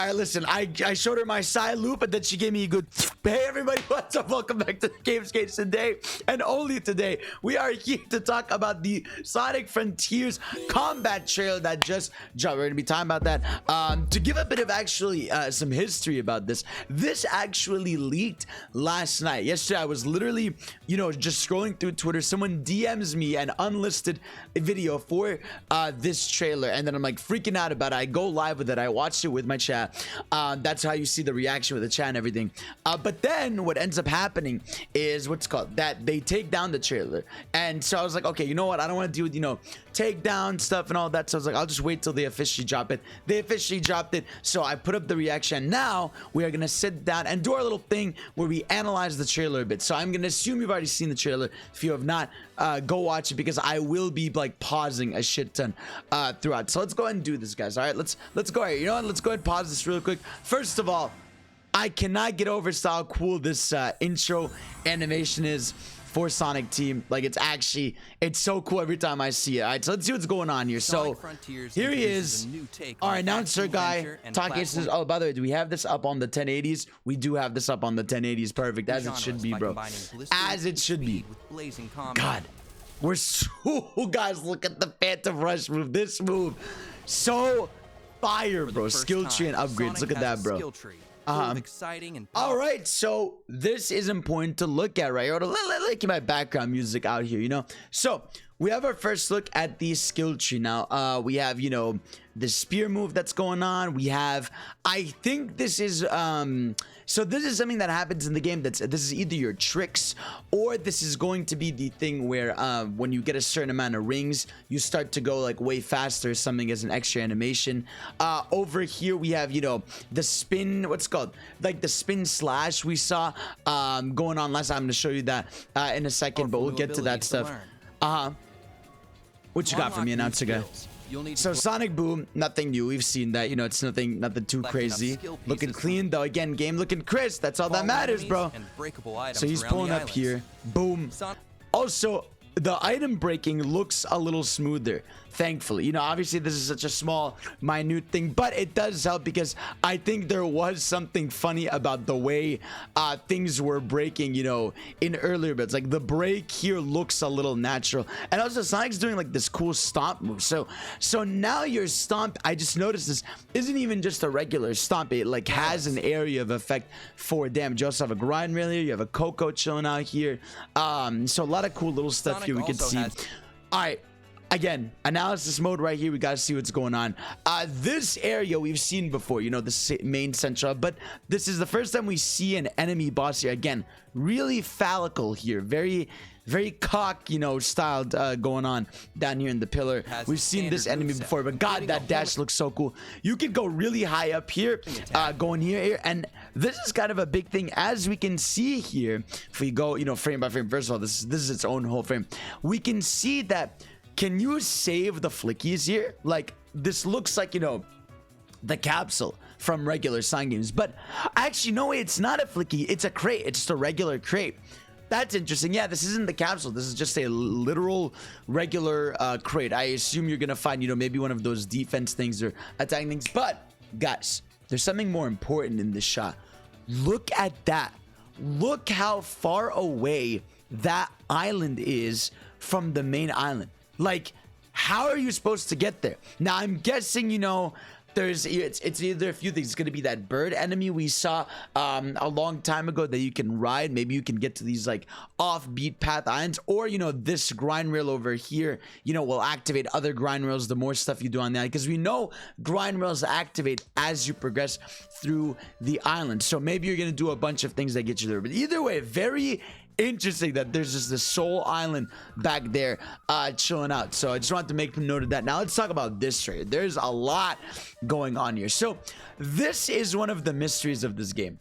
All right, listen, I showed her my side loop, but then she gave me a good. Hey, everybody, what's up? Welcome back to Gamescapes. Today, and only today, we are here to talk about the Sonic Frontiers combat trailer that just dropped. We're gonna be talking about that. To give a bit of actually some history about this, this actually leaked last night. Yesterday, I was literally, you know, just scrolling through Twitter. Someone DMs me an unlisted video for this trailer, and then I'm like freaking out about it. I go live with it. I watched it with my chat. That's how you see the reaction with the chat and everything. But then what ends up happening is what's called that they take down the trailer. And so I was like, okay, you know what? I don't want to deal with, you know, take down stuff and all that. So I was like, I'll just wait till they officially drop it. They officially dropped it. So I put up the reaction. Now we are going to sit down and do our little thing where we analyze the trailer a bit. So I'm going to assume you've already seen the trailer. If you have not, go watch it because I will be like pausing a shit ton throughout. So let's go ahead and do this, guys. All right, let's go here. You know what? Let's go ahead and pause this real quick. First of all, I cannot get over how cool this intro animation is for Sonic Team. Like, it's so cool every time I see it. All right, so let's see what's going on here. So here he is, our announcer guy. Talking says, oh, by the way, do we have this up on the 1080s? We do have this up on the 1080s. Perfect, as it should be, bro. As it should be. God, we're so guys, look at the Phantom Rush move. This move, so fire, bro. Skill tree and upgrades. Look at that, bro. Exciting and all right, so this is important to look at, right? Let get my background music out here, you know. So we have our first look at the skill tree. Now we have, you know, the spear move that's going on. We have, I think this is so this is something that happens in the game. This is either your tricks, or this is going to be the thing where when you get a certain amount of rings, you start to go like way faster. Something as an extra animation. Over here we have, you know, the spin, what's it called, like the spin slash we saw going on last time. I'm gonna show you that in a second, but we'll get to that stuff. What you got for me, announcer guy? So Sonic Boom, nothing new. We've seen that, you know. It's nothing too crazy. Looking clean though. Again, game looking crisp. That's all that matters, bro. So he's pulling up here. Boom. Also, the item breaking looks a little smoother, thankfully. You know, obviously this is such a small, minute thing, but it does help because I think there was something funny about the way things were breaking, you know, in earlier bits. Like the break here looks a little natural, and also Sonic's doing like this cool stomp move. So now your stomp, I just noticed this isn't even just a regular stomp. It like has an area of effect for damage. You also have a grind rail here. You have a Coco chilling out here. So a lot of cool little stuff here we can see. All right. Again, analysis mode right here. We got to see what's going on. This area we've seen before, you know, the main central, but this is the first time we see an enemy boss here. Again, really phallical here. Very cock, you know, styled going on down here in the pillar. We've seen this enemy before, but God, that dash looks so cool. You can go really high up here, going here, and this is kind of a big thing, as we can see here. If we go, you know, frame by frame, first of all, this is its own whole frame. We can see that. Can you save the flickies here? Like, this looks like, you know, the capsule from regular Sonic games, but actually no way, it's not a flicky, it's a crate. It's just a regular crate. That's interesting. Yeah, this isn't the capsule. This is just a literal regular crate. I assume you're gonna find, you know, maybe one of those defense things or attacking things. But guys, there's something more important in this shot. Look at that. Look how far away that island is from the main island. Like, how are you supposed to get there? Now, I'm guessing, you know, it's either a few things. It's going to be that bird enemy we saw a long time ago that you can ride. Maybe you can get to these like off-beat path islands, or, you know, this grind rail over here, you know, will activate other grind rails the more stuff you do on that, because we know grind rails activate as you progress through the island. So maybe you're going to do a bunch of things that get you there. But either way, very interesting that there's just this Soul Island back there chilling out. So I just wanted to make note of that. Now let's talk about this trailer. There's a lot going on here. So this is one of the mysteries of this game.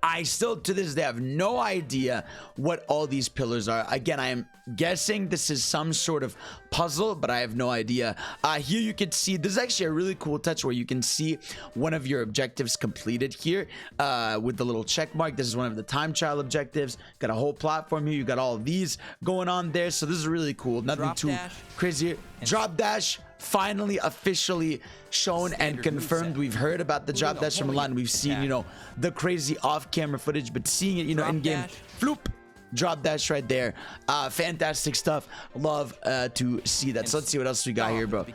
I still to this day have no idea what all these pillars are. Again, I am guessing this is some sort of puzzle, but I have no idea. Here you can see, this is actually a really cool touch where you can see one of your objectives completed here with the little check mark. This is one of the time trial objectives. Got a whole platform here. You got all of these going on there. So this is really cool. Nothing too crazy. Drop dash. finally officially shown and confirmed. We've heard about the drop dash from Milan. We've seen, you know, the crazy off-camera footage, but seeing it, you know, in game, floop, drop dash right there. Fantastic stuff. Love to see that. So let's see what else we got here, bro.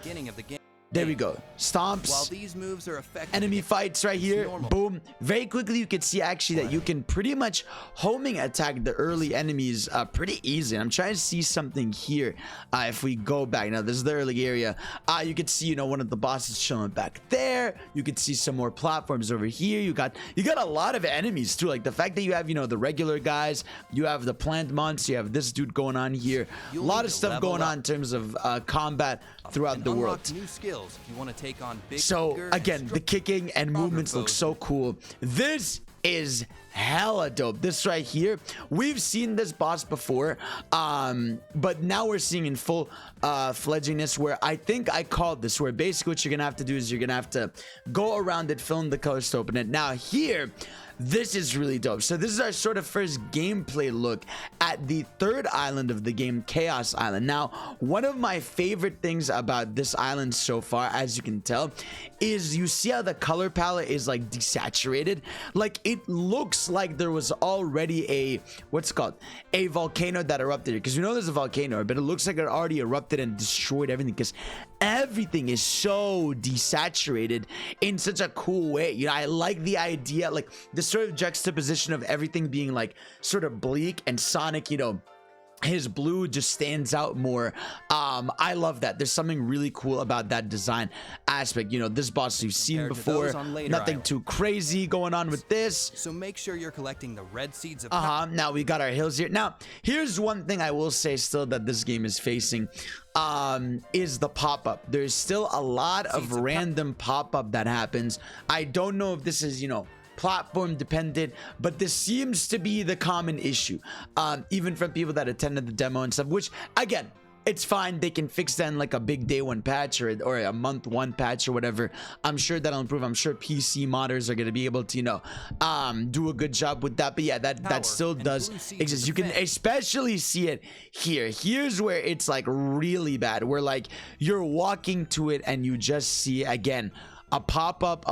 There we go. Stomps. While these moves are effective, Enemy fights right here. Boom. Very quickly, you can see actually that you can pretty much homing attack the early enemies pretty easy. I'm trying to see something here. If we go back now, this is the early area. You can see, you know, one of the bosses chilling back there. You can see some more platforms over here. You got a lot of enemies too. Like the fact that you have, you know, the regular guys, you have the plant monster, you have this dude going on here. A lot of stuff going on in terms of combat throughout the world. New skills if you want to take on big, so again, the kicking and movements look so cool. This is hella dope. This right here, we've seen this boss before, but now we're seeing in full fledgingness, where I think I called this, where basically what you're gonna have to do is you're gonna have to go around it, fill in the colors to open it. Now here, this is really dope. So this is our sort of first gameplay look at the third island of the game, Chaos Island. Now, one of my favorite things about this island so far, as you can tell, is you see how the color palette is like desaturated. Like it looks like there was already a, what's it called, a volcano that erupted here, because we know there's a volcano, but it looks like it already erupted and destroyed everything, because everything is so desaturated in such a cool way. You know, I like the idea, like the sort of juxtaposition of everything being like sort of bleak, and Sonic, you know, his blue just stands out more. I love that. There's something really cool about that design aspect. You know, this boss you've seen before, nothing too crazy going on with this. So make sure you're collecting the red seeds of now we got our hills here. Now here's one thing I will say still that this game is facing, is the pop-up. There's still a lot of random pop-up that happens. I don't know if this is, you know, platform dependent, but this seems to be the common issue, even from people that attended the demo and stuff, which again, it's fine. They can fix that in like a big day one patch or a month one patch or whatever. I'm sure that'll improve. I'm sure PC modders are going to be able to, you know, do a good job with that. But yeah, that still does exist. You can especially see it here. Here's where it's like really bad, where like you're walking to it and you just see again a pop-up,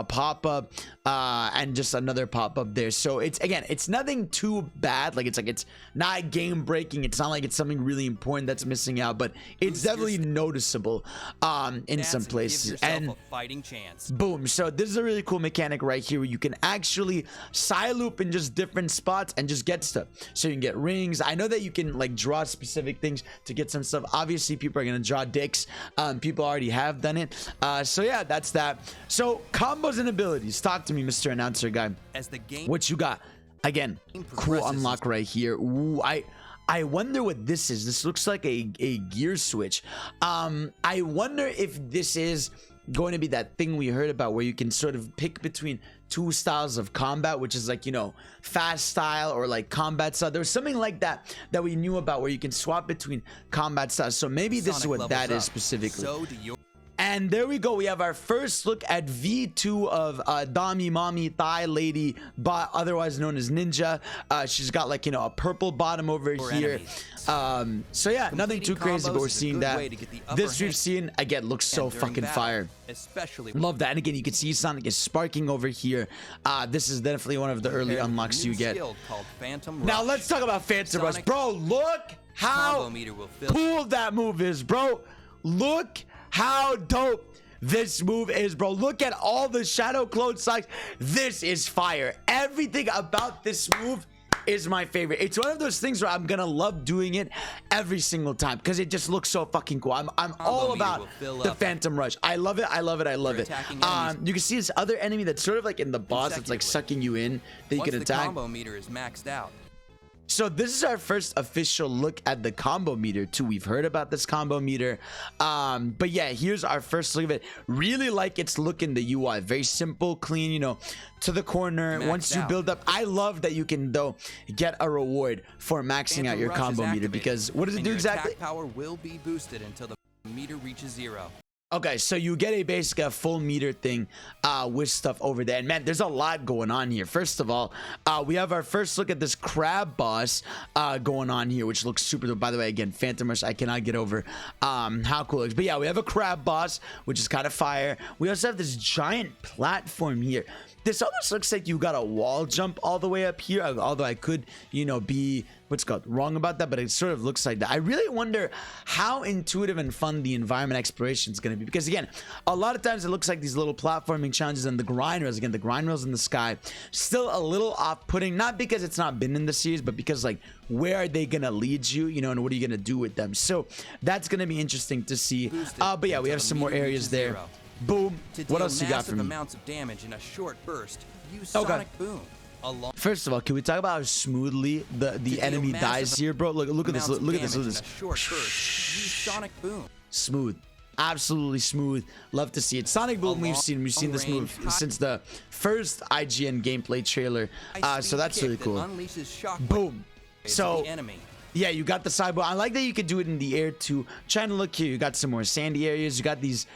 and just another pop-up there. So it's, again, it's nothing too bad. Like it's not game breaking. It's not like it's something really important that's missing out, but it's definitely noticeable in some places. And a fighting chance. Boom. So this is a really cool mechanic right here, where you can actually side loop in just different spots and just get stuff. So you can get rings. I know that you can like draw specific things to get some stuff. Obviously people are gonna draw dicks. People already have done it. So yeah, that's that. So combos and abilities. Talk to me, Mr. Announcer guy. As the game, what you got? Again, cool unlock right here. Ooh, I wonder what this is. This looks like a gear switch. I wonder if this is going to be that thing we heard about, where you can sort of pick between two styles of combat, which is like, you know, fast style or like combat style. There was something like that that we knew about, where you can swap between combat styles. So maybe this is what that is specifically. So do you. And there we go. We have our first look at V2 of Dami Mommy Thigh Lady, otherwise known as Ninja. She's got like, you know, a purple bottom over here. So yeah, nothing too crazy, but we're seeing that. This we've seen, again, looks so fucking fire. Especially love that. And again, you can see Sonic is sparking over here. This is definitely one of the early unlocks you get. Now let's talk about Phantom Rush. Bro, look how cool that move is, bro. Look how dope this move is, bro. Look at all the shadow clone sides. This is fire. Everything about this move is my favorite. It's one of those things where I'm gonna love doing it every single time, because it just looks so fucking cool. I'm all about the Phantom Rush. I love it. I love it. I love it. You can see this other enemy that's sort of like in the boss. It's like sucking you in that you can attack. The combo meter is maxed out. So this is our first official look at the combo meter too. We've heard about this combo meter, but yeah, here's our first look of it. Really like its look in the UI. Very simple, clean, you know, to the corner. Once you build up, I love that you can though get a reward for maxing out your combo meter, because what does it do exactly? Attack power will be boosted until the meter reaches 0. Okay, so you get a basically a full meter thing with stuff over there. And man, there's a lot going on here. First of all, we have our first look at this crab boss going on here, which looks super dope. By the way, again, Phantom Rush, I cannot get over how cool it looks. But yeah, we have a crab boss, which is kind of fire. We also have this giant platform here. This almost looks like you got a wall jump all the way up here, although I could, you know, be what's called wrong about that, but it sort of looks like that. I really wonder how intuitive and fun the environment exploration is going to be, because again, a lot of times it looks like these little platforming challenges and the grind rails, again, the grind rails in the sky, still a little off-putting, not because it's not been in the series, but because like, where are they going to lead you, you know, and what are you going to do with them? So that's going to be interesting to see. But yeah, we have some more areas there. Boom. What else you got for me? Amounts of damage in a short burst. Use Sonic Boom. First of all, can we talk about how smoothly the enemy dies here, bro? Look at this. Look at this. Look at this. Short burst. Use Sonic Boom. Smooth. Absolutely smooth. Love to see it. Sonic Boom, we've seen this move since the first IGN gameplay trailer. So that's really cool. Boom. So yeah, you got the side bow. I like that you could do it in the air too. Trying to look here, you got some more sandy areas. You got these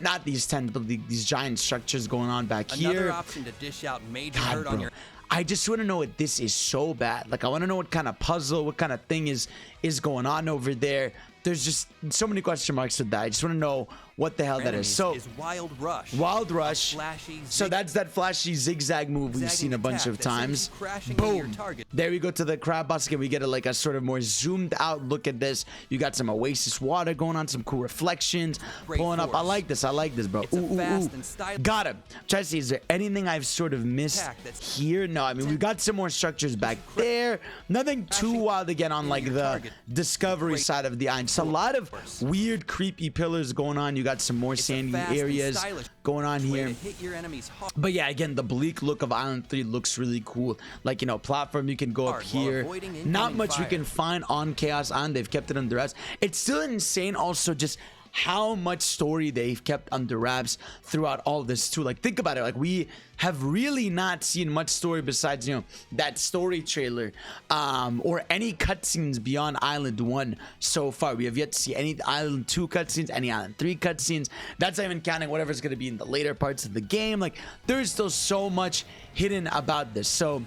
not these tents, but these giant structures going on back here. Another option to dish out major hurt on your. I just want to know what this is so bad. Like, I want to know what kind of puzzle, what kind of thing is going on over there. There's just so many question marks with that. I just want to know what the hell that is. So Wild Rush. Wild Rush. So that's that flashy zigzag move we've seen a bunch of times. Boom. There we go to the crab boss again. We get a sort of more zoomed out look at this. You got some Oasis water going on, some cool reflections pulling up. I like this. I like this, bro. Ooh. Got him. Try to see, is there anything I've sort of missed here? No, I mean, we've got some more structures back there. Nothing too wild again on like the discovery side of the island. Just a lot of weird, creepy pillars going on. You got some more sandy areas going on here. But yeah, again, the bleak look of Island 3 looks really cool. Like, you know, platform, you can go up here. Not much we can find on Chaos Island. They've kept it under wraps. It's still insane also just how much story they've kept under wraps throughout all this too. Like, think about it. Like, we have really not seen much story besides, you know, that story trailer or any cutscenes beyond Island 1 so far. We have yet to see any Island 2 cutscenes, any Island 3 cutscenes. That's not even counting whatever's going to be in the later parts of the game. Like, there's still so much hidden about this. So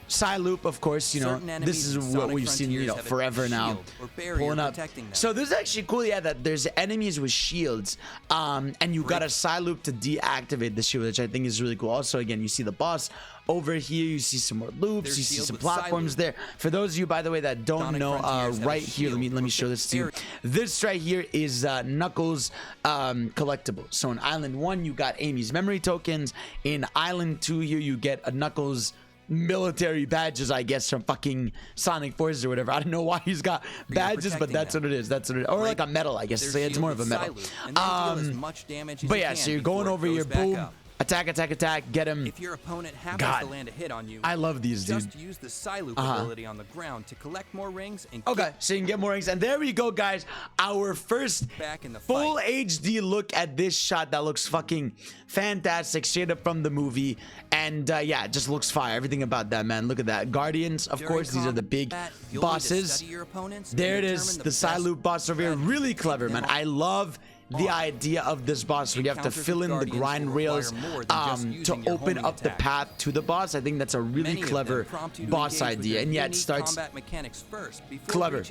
Psyloop, of course, you know, this is what we've seen, you know, forever now. Pulling up. So this is actually cool, yeah, that there's enemies with shields, and you got a Psyloop to deactivate the shield, which I think is really cool. Also, again, you see the boss over here. You see some more loops. You see some platforms there. For those of you, by the way, that don't know, right here, let me show this to you. This right here is Knuckles collectible. So in Island 1, you got Amy's memory tokens. In Island 2 here, you get a Knuckles military badges, I guess, from fucking Sonic Forces or whatever. I don't know why he's got badges, but that's what it is. That's what it is. Or like a medal, I guess. It's more of a medal. But yeah, so you're going over here, boom. Attack, attack, attack, get him. If your opponent happens to land a hit on you, I love these, dude. Just use the Psyloop ability on the ground to collect more rings and so you can get more rings. And there we go, guys. Our first full HD look at this shot that looks fucking fantastic, straight up from the movie. And yeah, it just looks fire. Everything about that, man. Look at that. Guardians, of course, these are the big bosses. There it is, the Psyloop boss over here. Really clever, man. I love the idea of this boss where you have to fill in the grind rails to open up the path to the boss. I think that's a really clever boss idea, and yeah, it starts clever.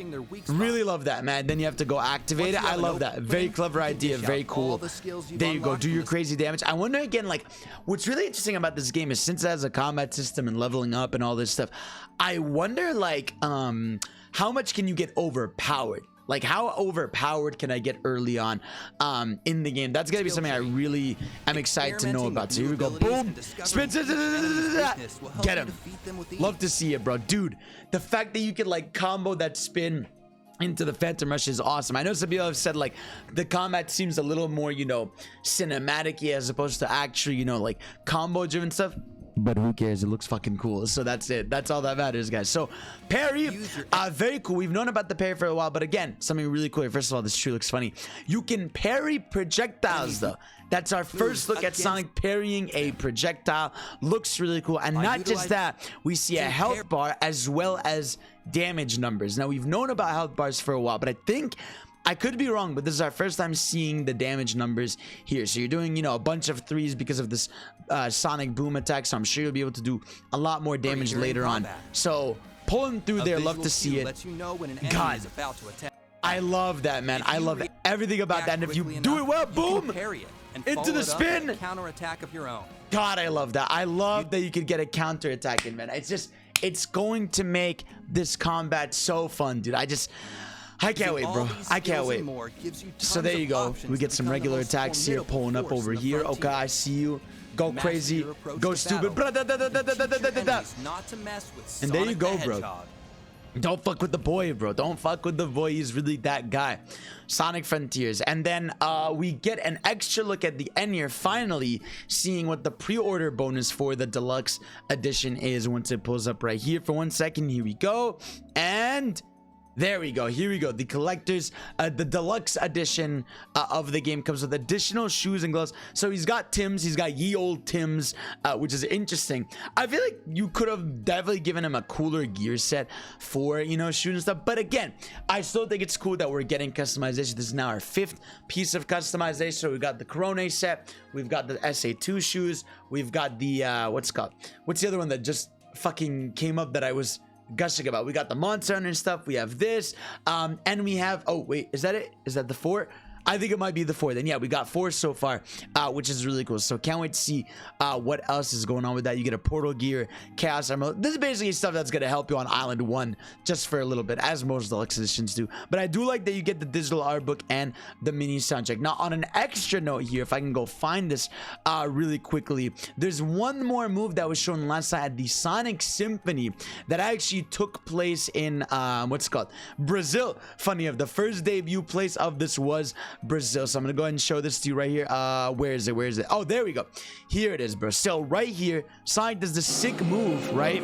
Really love that, man. Then you have to go activate it. I love that. Very clever idea. Very cool. There you go. Do your crazy damage. I wonder again, like, what's really interesting about this game is since it has a combat system and leveling up and all this stuff, I wonder like how much can you get overpowered? Like, how overpowered can I get early on in the game? That's gonna be something I really am excited to know about. So here we go. Boom. Spin. Get him. Love to see it, bro. Dude, the fact that you can like combo that spin into the Phantom Rush is awesome. I know some people have said like the combat seems a little more, you know, cinematic-y as opposed to actually, you know, like combo driven stuff. But who cares? It looks fucking cool. So that's it. That's all that matters, guys. So parry, very cool. We've known about the parry for a while, but again, something really cool. First of all, this tree looks funny. You can parry projectiles though. That's our first look at Sonic parrying a projectile. Looks really cool. And not just that, we see a health bar as well as damage numbers. Now, we've known about health bars for a while, but I think I could be wrong, but this is our first time seeing the damage numbers here. So you're doing, you know, a bunch of 3s because of this sonic boom attack, so I'm sure you'll be able to do a lot more damage later on. So pulling through there, love to see it. God, I love that, man. I love everything about that. And if you do it well, boom, into the spin, counterattack of your own. God, I love that. I love that you could get a counter attack in, man. It's just, it's going to make this combat so fun, dude. I can't wait, bro. I can't wait. So there you go. We get some regular attacks here, pulling up over here. Okay, I see you. Go crazy. Go stupid. And there you go, bro. Don't fuck with the boy, bro. Don't fuck with the boy. He's really that guy. Sonic Frontiers. And then we get an extra look at the end here, finally seeing what the pre-order bonus for the deluxe edition is once it pulls up right here. For 1 second, here we go. And there we go. Here we go. The collectors, the deluxe edition of the game comes with additional shoes and gloves. So he's got Tim's. He's got ye old Tim's, which is interesting. I feel like you could have definitely given him a cooler gear set for, you know, shoes and stuff. But again, I still think it's cool that we're getting customization. This is now our 5th piece of customization. So we got the Corone set. We've got the SA2 shoes. We've got the, what's it called? What's the other one that just fucking came up that I was gushing about? We got the Monster Hunter stuff. We have this, and we have, oh wait, is that it? Is that the 4? I think it might be the 4. Then yeah, we got 4 so far, which is really cool. So can't wait to see what else is going on with that. You get a Portal Gear, Chaos Emerald. This is basically stuff that's gonna help you on Island 1 just for a little bit, as most deluxe editions do. But I do like that you get the digital art book and the mini soundtrack. Now on an extra note here, if I can go find this really quickly, there's one more move that was shown last night at the Sonic Symphony that actually took place in what's it called, Brazil. Funny enough, the first debut place of this was Brazil. So I'm gonna go ahead and show this to you right here. Where is it? Oh, there we go. Here it is, bro. So right here, Sonic does the sick move, right,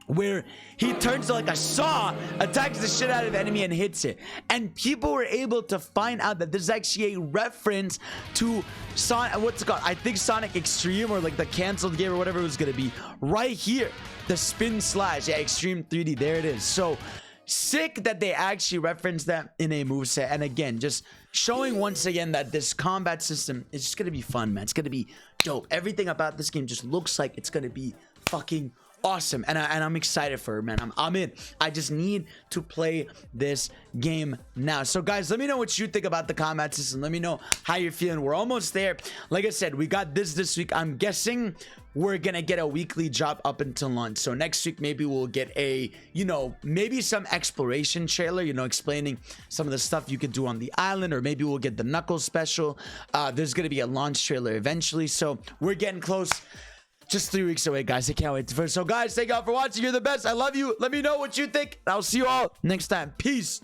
where he turns to like a saw, attacks the shit out of the enemy and hits it. And people were able to find out that this is actually a reference to Sonic, what's it called? I think Sonic Extreme, or like the canceled game or whatever it was gonna be. Right here, the spin slash, yeah, Extreme 3D. There it is. So sick that they actually referenced that in a moveset. And again, just showing once again that this combat system is just gonna be fun, man. It's gonna be dope. Everything about this game just looks like it's gonna be fucking awesome, and I'm excited for it, man. I'm in. I just need to play this game now. So guys, let me know what you think about the combat system. Let me know how you're feeling. We're almost there. Like I said, we got this week. I'm guessing we're gonna get a weekly drop up until launch. So next week maybe we'll get a, you know, maybe some exploration trailer, you know, explaining some of the stuff you could do on the island, or maybe we'll get the Knuckles special. There's gonna be a launch trailer eventually, so we're getting close. Just 3 weeks away, guys. I can't wait. So guys, thank y'all for watching. You're the best. I love you. Let me know what you think. I'll see you all next time. Peace.